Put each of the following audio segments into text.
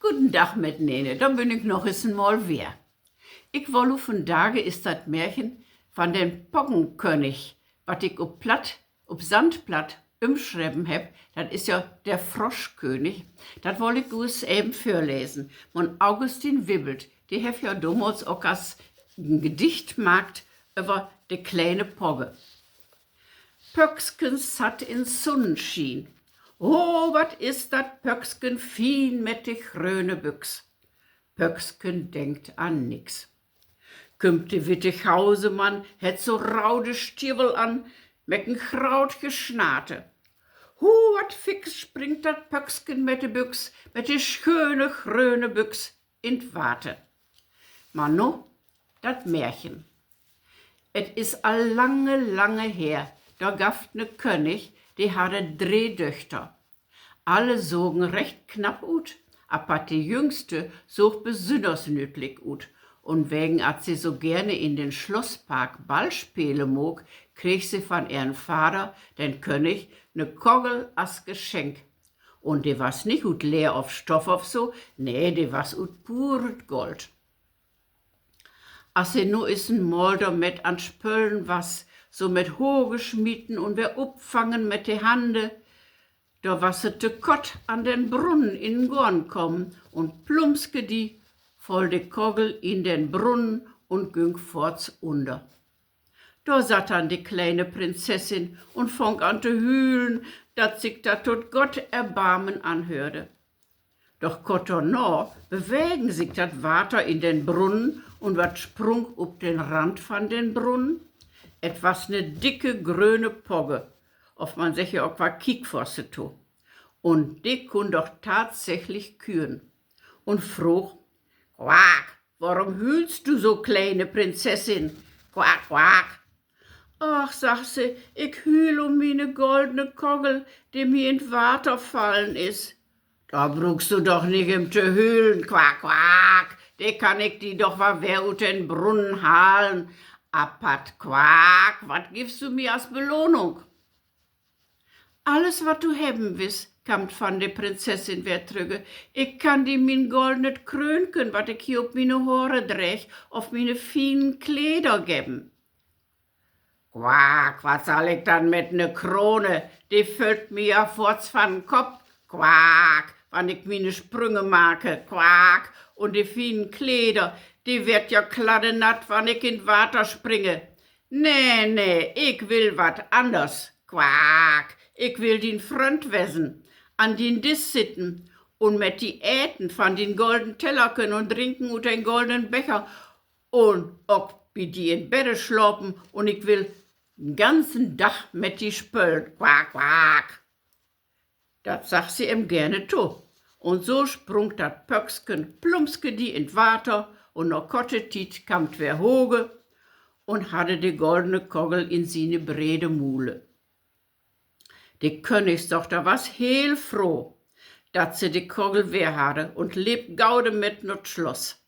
Guten Tag mit Nene, da bin ich noch mal wer. Ich wolle von Tage ist das Märchen von den Poggenkönig, wat ich ob Sandplatt umschreiben heb, das ist ja der Froschkönig, das wolle ich uns eben vorlesen. Mon Augustin Wibbelt, die hef ja damals auch als Gedicht gemacht über de kleine Pogge. Pöcksken satt in Sonnenschien. Oh, wat is dat Pöcksken fien met de gröne Büchs. Pöcksken denkt an nix. Kümmt de witte Chausemann, het so raude Stiefel an, mecken krautge Schnate. Wat fix springt dat Pöcksken met de Büchs, met de schöne gröne Büchs in t Warte. Maar no, dat Märchen. Et is all lange, lange her, da gaft ne König, die hatte 3 Töchter. Alle sogen recht knapp ut, apat die jüngste sog besünders nütlig ut. Und wegen at sie so gerne in den Schlosspark Ball spiele mog, krieg sie von ihren Vater, den König, ne Kogel as Geschenk. Und die was nicht ut leer auf Stoff auf so, nee, die was ut puret Gold. As sie nu is'n Molder mit an Spöllen was, so mit hohe Schmieden und wer upfangen mit de Hande, da wassete Kott an den Brunnen in Gorn kommen und plumpske die voll de Kogel in den Brunnen und güng forts unter. Da satt dann die kleine Prinzessin und fang an te hühlen, dat sich da tot Gott Erbarmen anhörte. Doch Kotonor bewegen sich dat Water in den Brunnen und wat sprung up den Rand von den Brunnen. Etwas ne dicke, grüne Pogge, auf man sich ja auch war Kiekfosse to. Und die kun doch tatsächlich küren. Und frug, Quack, warum hühlst du so, kleine Prinzessin? Quack, quack. Ach, sagt sie, ich hühl meine goldene Kogel, die mir in Water fallen is. Da brugst du doch nicht im te hühlen, quack, quack. Die kann ich die doch wer ut den Brunnen halen. Apat Quack, wat gibst du mir als Belohnung? Alles, wat du hebben wiss, kamt von der Prinzessin wer trüge. Ich kann die min goldenet Krönken, wat ich hier op mine Haare drech, auf mine finen Kleider geben. Quack, was soll ich dann mit ne Krone? Die füllt mir ja forts van Kopf. Quack, wann ich mine Sprünge make. Quack, und die finen Kleider, die wird ja kladdenatt, wann ich in Water springe. Nee, ich will wat anders. Quack, ich will den Freund wesen, an den Dis sitten und mit die Äten von den golden Tellerken und trinken und den goldenen Becher und auch wie die in Bette schloppen und ich will den ganzen Tag mit die Spöll. Quack, quack. Das sagt sie ihm gerne to. Und so sprung dat Pöcksken plumpske die in Water und noch korte Tiet kamt wer hoge und hatte die goldene Kogel in sine brede Mule. Die Königstochter was heel froh, dat sie die Kogel wer hatte und lebt gaude mit not Schloss.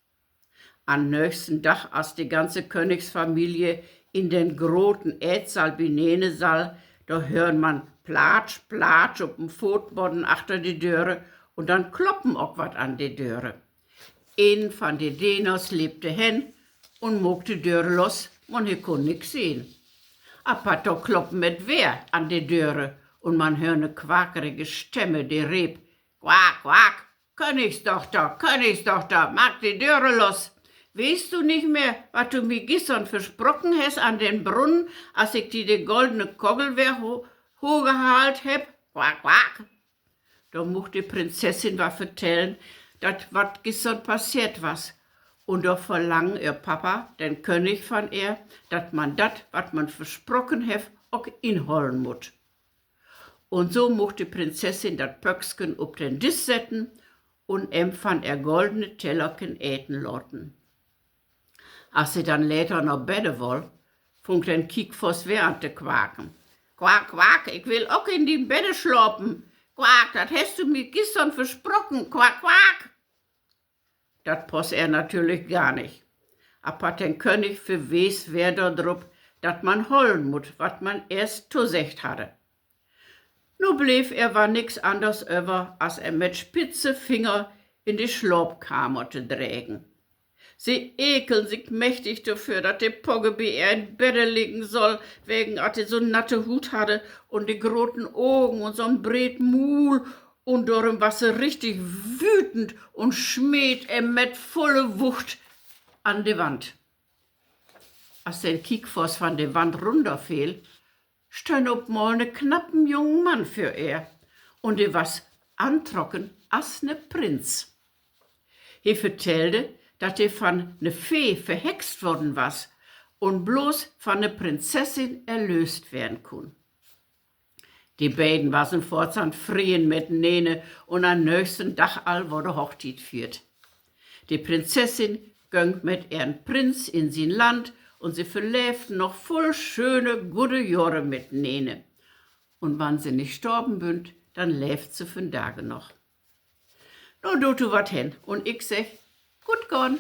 Am nächsten Tag, als die ganze Königsfamilie in den großen Ätsaal Binenesaal, da hört man Platsch, Platsch auf dem Pfotboden achter die Döre und dann kloppen auch wat an die Döre. Een von den Dieners lebte hen und mog die Döre los und he kon nix sehen. Apat doch kloppen mit wer an die Döre und man hör ne quakerige Stimme, die rieb, Quack, quack, Königstochter, mag die Döre los. Weißt du nicht mehr, was du mir gestern versprochen hast an den Brunnen, als ich dir die goldene Kogel wer hochgehalt heb? Quack, quack. Da mocht die Prinzessin was vertellen, dat wat gestern passiert was. Und da verlangen ihr Papa, den König von ihr, dat man dat, wat man versprochen hef, auch inholen mut. Und so mocht die Prinzessin dat Pöcksken op den Dis setzen und empfand er goldene Tellerken äten lotten. Als sie dann later noch Bette woll, funkt den Kiekfoss während de Quaken. Quack, quack, ich will auch in die Bette schloppen. Quack, das hast du mir gestern versprochen. Quack, quack. Das poss er natürlich gar nicht. Aber den König für wes wer da drup, dat man holen mut, wat man erst zusecht hatte. Nu blieb war nix anders über, als mit spitze Finger in die Schlafkammer zu drägen. Sie ekeln sich mächtig dafür, dass der Poggeby in Bette liegen soll, wegen dass er so natte Hut hatte und die großen Augen und so'n bret Mul und darum war sie richtig wütend und schmäht mit volle Wucht an die Wand. Als der Kickfuss von der Wand runterfiel, stand ob mal ne knappen jungen Mann für er und er was antrocken als ne Prinz. Er vertellte, dass er von ne Fee verhext worden was und bloß von ne Prinzessin erlöst werden kun. Die beiden waren fortan frien miteinander und am nächsten Tag all wurde Hochzeit führt. Die Prinzessin ging mit ihrem Prinz in sein Land und sie verlebten noch voll schöne, gute Jahre miteinander. Und wann sie nicht gestorben bünd, dann lebt sie von Tage noch. Nun du wat hin und ich sag, gut gone.